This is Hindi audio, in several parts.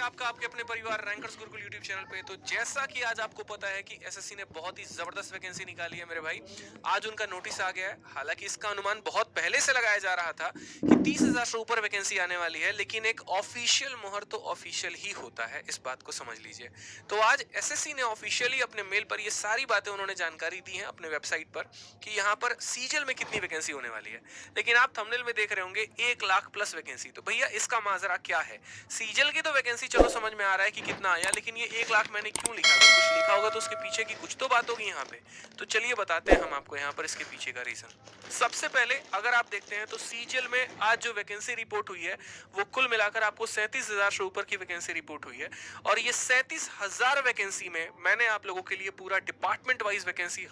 आपका आपके अपने परिवार रैंकर्स गुरुकुल यूट्यूब चैनल पे। तो जैसा कि आज आपको पता है कि एसएससी ने बहुत ही जबरदस्त वैकेंसी निकाली है मेरे भाई, आज उनका नोटिस आ गया है। हालांकि इसका अनुमान बहुत पहले से लगाया जा रहा था कि 30,000 से ऊपर वैकेंसी आने वाली है, लेकिन एक ऑफिशियल मुहर तो ऑफिशियल ही होता है, इस बात को समझ लीजिए। तो आज एसएससी ने ऑफिशियली अपने मेल पर ये सारी बातें उन्होंने जानकारी दी है अपने वेबसाइट पर कि यहाँ पर सीजीएल में कितनी वैकेंसी होने वाली है। लेकिन आप थंबनेल में देख रहे होंगे 1 लाख प्लस वैकेंसी। तो भैया इसका माजरा क्या है? सीजल की तो वैकेंसी चलो समझ में आ रहा है कि कितना आया, लेकिन ये 1 लाख मैंने क्यों लिखा? अगर कुछ लिखा होगा तो उसके पीछे की कुछ तो बात होगी यहाँ पे। तो चलिए बताते हैं हम आपको यहाँ पर इसके पीछे का रीजन। सबसे पहले अगर आप देखते हैं तो सीजीएल में आज जो वैकेंसी रिपोर्ट हुई है वो कुल मिलाकर आपको 37,000 से ऊपर की वैकेंसी रिपोर्ट हुई है। और ये 37,000 वैकेंसी में मैंने आप लोगों के लिए पूरा डिपार्टमेंट वाइज वैकेंसी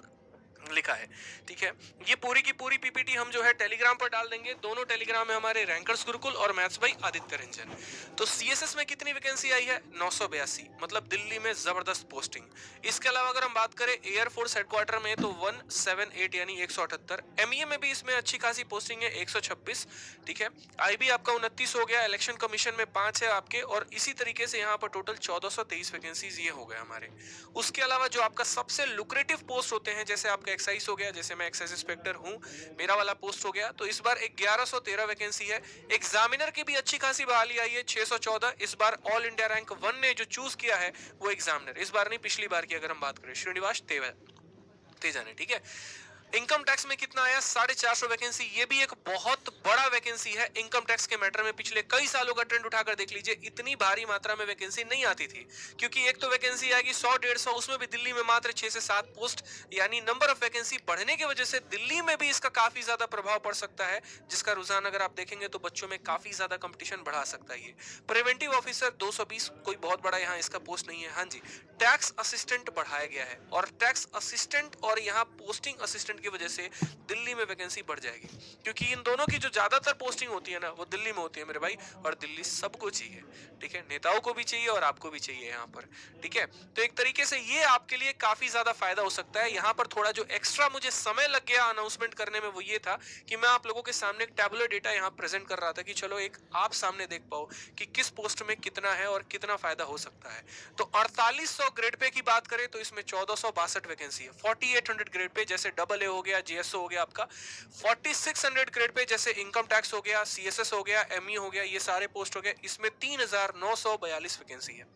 लिखा है, ठीक है। ये पूरी की पूरी पीपीटी हम जो है टेलीग्राम पर डाल देंगे। दोनों टेलीग्राम है हमारे, रैंकर्स गुरुकुल और मैथ्स बाई आदित्य रंजन। तो सीएसएस में कितनी वैकेंसी आई है? 982, मतलब दिल्ली में जबरदस्त पोस्टिंग। इसके अलावा अगर हम बात करें एयरफोर्स हेडक्वार्टर में तो 178 यानी 178। एमईए में भी इसमें अच्छी खासी पोस्टिंग है, 126, ठीक है। आईबी आपका 29 हो गया, इलेक्शन कमीशन में 5 है आपके, और इसी तरीके से यहाँ पर टोटल 1423 वैकेंसीज ये हो गए हमारे। उसके अलावा जो आपका सबसे लुक्रेटिव पोस्ट होते हैं, जैसे आपका एक्साइज हो गया, जैसे मैं एक्साइज इंस्पेक्टर हूं, मेरा वाला पोस्ट हो गया, तो इस बार 1113 वैकेंसी है। एग्जामिनर की भी अच्छी खासी बहाली आई है, 614। इस बार ऑल इंडिया रैंक 1 ने जो चूज किया है वो एग्जामिनर, इस बार नहीं पिछली बार की अगर हम बात करें, श्रीनिवास तेजा ने, ठीक है। इनकम टैक्स में कितना आया? 450 वैकेंसी। ये भी एक बहुत बड़ा वैकेंसी है इनकम टैक्स के मैटर में। पिछले कई सालों का ट्रेंड उठाकर देख लीजिए, इतनी भारी मात्रा में वैकेंसी नहीं आती थी, क्योंकि एक तो वैकेंसी आएगी 100-150, उसमें भी दिल्ली में मात्र 6 से 7 पोस्ट, यानी नंबर ऑफ वैकेंसी बढ़ने की वजह से दिल्ली में भी इसका काफी ज्यादा प्रभाव पड़ सकता है, जिसका रुझान अगर आप देखेंगे तो बच्चों में काफी ज्यादा कंपटीशन बढ़ा सकता है। ये प्रिवेंटिव ऑफिसर 220, कोई बहुत बड़ा यहाँ इसका पोस्ट नहीं है। हाँ जी, टैक्स असिस्टेंट बढ़ाया गया है, और टैक्स असिस्टेंट और यहाँ पोस्टिंग असिस्टेंट की वजह से दिल्ली में वैकेंसी बढ़ जाएगी, क्योंकि इन दोनों की जो ज्यादातर पोस्टिंग होती है ना वो दिल्ली में होती है मेरे भाई। और दिल्ली सबको चाहिए, ठीक है, नेताओं को भी चाहिए और आपको भी चाहिए यहाँ पर, ठीक है। तो एक तरीके से ये आपके लिए काफी ज्यादा फायदा हो सकता है। यहाँ पर थोड़ा जो एक्स्ट्रा मुझे समय लग गया अनाउंसमेंट करने में वो ये था कि मैं आप लोगों के सामने एक टैबुलर डेटा यहाँ प्रेजेंट कर रहा था कि चलो एक आप सामने देख पाओ कि किस पोस्ट में कितना है और कितना फायदा हो सकता है। तो 4800 ग्रेड पे की बात करें तो इसमें 1462 वैकेंसी है। 4800 ग्रेड पे जैसे डबल ए हो गया, जेएसओ हो गया आपका। 4600 ग्रेड पे जैसे इनकम टैक्स हो गया, सीएसएस हो गया, एमई हो गया, ये सारे पोस्ट हो गए। इसमें 3942 वैकेंसी है।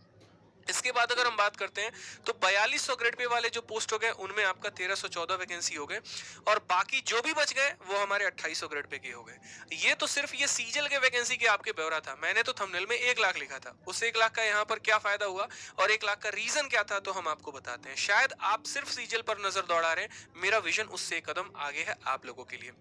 इसके बाद अगर हम बात करते हैं तो 4200 ग्रेड पे वाले जो पोस्ट हो गए उनमें आपका 1314 वैकेंसी हो गए, और बाकी जो भी बच गए वो हमारे 2800 ग्रेड पे के हो गए। ये तो सिर्फ ये सीजल के वैकेंसी के आपके ब्यौरा था। मैंने तो थंबनेल में 1 लाख लिखा था, उस 1 लाख का यहाँ पर क्या फायदा हुआ और 1 लाख का रीजन क्या था, तो हम आपको बताते हैं। शायद आप सिर्फ सीजल पर नजर दौड़ा रहे हैं, मेरा विजन उससे एक कदम आगे है आप लोगों के लिए।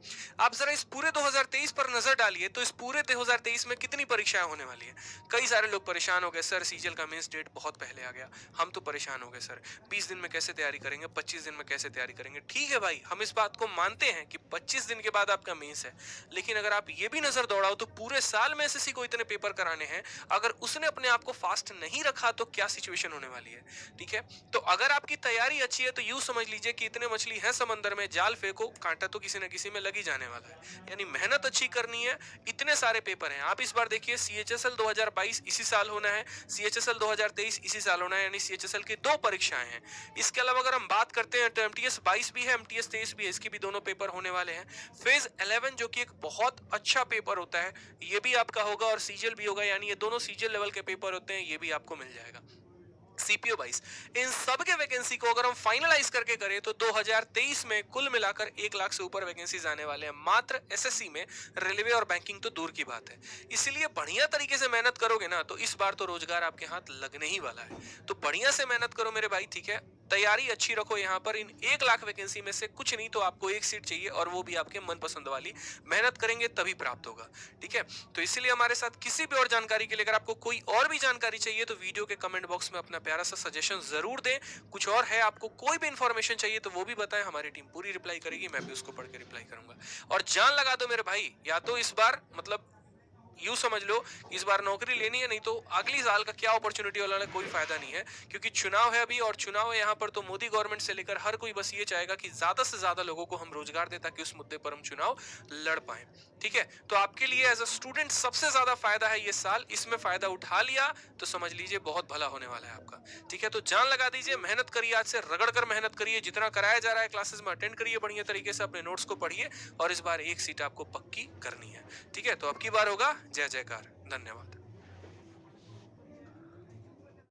आप जरा इस पूरे 2023 पर नजर डालिए, तो इस पूरे 2023 में कितनी परीक्षाएं होने वाली है। कई सारे लोग परेशान हो गए, सर सीजल का मेंस डेट बहुत पहले आ गया। हम तो परेशान हो गए सर, 20 दिन में कैसे तैयारी करेंगे, 25 दिन में कैसे तैयारी करेंगे। ठीक है भाई, हम इस बात को मानते हैं कि 25 दिन के बाद आपका मेंस है, लेकिन अगर आप ये भी नजर दौड़ाओ तो पूरे साल में एसएससी को इतने पेपर कराने हैं, अगर उसने अपने आप को फास्ट नहीं रखा तो क्या सिचुएशन होने वाली है, ठीक है। तो अगर आपकी तैयारी अच्छी है तो यूं समझ लीजिए कि इतने मछली है समंदर में, जाल फेंको, कांटा तो किसी न किसी में लग ही जाने वाला है। यानी मेहनत अच्छी करनी है, इतने सारे पेपर हैं। आप इस बार देखिए सीएचएसएल 2022 इसी साल होना है, सीएचएसएल 2023 इसी साल होना है, यानी सीएचएसएल की 2 परीक्षाएं हैं। इसके अलावा अगर हम बात करते हैं तो एमटीएस 22 भी है, एमटीएस 23 भी है, इसकी भी दोनों पेपर होने वाले हैं। फेज 11 जो कि एक बहुत अच्छा पेपर होता है, ये भी आपका होगा, और सीजल भी होगा, यानी ये दोनों सीजल लेवल के पेपर होते हैं, ये भी आपको मिल जाएगा। सीपीओ 22, इन सब के वैकेंसी को अगर हम फाइनलाइज करके करें तो 2023 में कुल मिलाकर 1 लाख से ऊपर वैकेंसीज आने वाले हैं मात्र एसएससी में। रेलवे और बैंकिंग तो दूर की बात है। इसलिए बढ़िया तरीके से मेहनत करोगे ना तो इस बार तो रोजगार आपके हाथ लगने ही वाला है। तो बढ़िया से मेहनत करो मेरे भाई, ठीक है। तैयारी अच्छी रखो। यहाँ पर इन 1 लाख वैकेंसी में से कुछ नहीं तो आपको एक सीट चाहिए, और वो भी आपके मनपसंद वाली। मेहनत करेंगे तभी प्राप्त होगा, ठीक है। तो इसीलिए हमारे साथ किसी भी और जानकारी के लिए, अगर आपको कोई और भी जानकारी चाहिए तो वीडियो के कमेंट बॉक्स में अपना प्यारा सा सजेशन जरूर दें। कुछ और है, आपको कोई भी इंफॉर्मेशन चाहिए तो वो भी बताएं, हमारी टीम पूरी रिप्लाई करेगी, मैं भी उसको पढ़ के रिप्लाई करूंगा। और जान लगा दो मेरे भाई, या तो इस बार मतलब यूं समझ लो इस बार नौकरी लेनी है, नहीं तो अगली साल का क्या अपॉर्चुनिटी वाला है, कोई फायदा नहीं है। क्योंकि चुनाव है अभी, और चुनाव है यहाँ पर, तो मोदी गवर्नमेंट से लेकर हर कोई बस ये चाहेगा कि ज्यादा से ज्यादा लोगों को हम रोजगार दें ताकि उस मुद्दे पर हम चुनाव लड़ पाए। ठीक है, तो आपके लिए एज अ स्टूडेंट सबसे ज्यादा फायदा है ये साल, इसमें फायदा उठा लिया तो समझ लीजिए बहुत भला होने वाला है आपका। ठीक है, तो जान लगा दीजिए, मेहनत करिए, आज से रगड़ कर मेहनत करिए, जितना कराया जा रहा है क्लासेस में अटेंड करिए बढ़िया तरीके से, अपने नोट्स को पढ़िए और इस बार एक सीट आपको पक्की करनी है। ठीक है, तो अब की बार होगा जय जयकार। धन्यवाद।